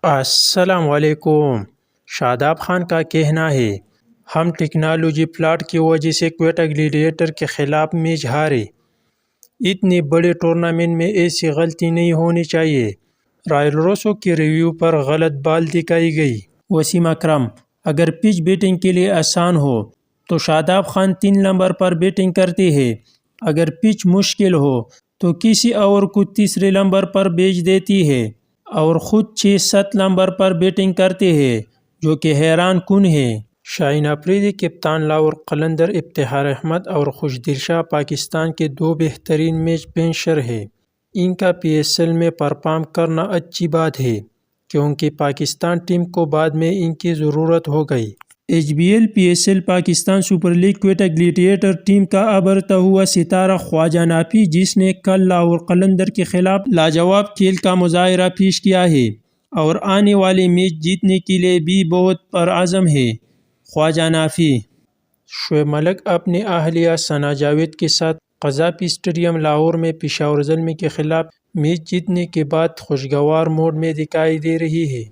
السلام علیکم۔ شاداب خان کا کہنا ہے ہم ٹیکنالوجی پلاٹ کی وجہ سے کوئٹہ گلیڈیٹر کے خلاف میچ ہارے۔ اتنے بڑے ٹورنامنٹ میں ایسی غلطی نہیں ہونی چاہیے۔ رائل روسو کے ریویو پر غلط بال دکھائی گئی۔ وسیم اکرم: اگر پچ بیٹنگ کے لیے آسان ہو تو شاداب خان 3 نمبر پر بیٹنگ کرتے ہیں۔ اگر پچ مشکل ہو تو کسی اور کو تیسرے نمبر پر بھیج دیتی ہے اور خود 6-7 نمبر پر بیٹنگ کرتے ہیں، جو کہ حیران کن ہے۔ شاہین آفریدی، کپتان لاہور قلندر افتخار احمد اور خوشدل شاہ پاکستان کے 2 بہترین میچ فنشر ہیں۔ ان کا پی ایس ایل میں پرفارم کرنا اچھی بات ہے کیونکہ پاکستان ٹیم کو بعد میں ان کی ضرورت ہو گئی۔ H B L P S L Pakistan super league Quetta gladiator team کا ابھرتا ہوا ستارہ خواجہ نافی، جس نے کل لاہور قلندر کے خلاف لاجواب کھیل کا مظاہرہ پیش کیا ہے اور آنے والے میچ جیتنے کے لیے بھی بہت پرعزم ہے۔ خواجہ نافی: شعیب ملک اپنی اہلیہ ثنا جاوید کے ساتھ قذافی اسٹیڈیم لاہور میں پشاور زلمی کے خلاف میچ جیتنے کے بعد خوشگوار موڈ میں دکھائی دے رہی ہے۔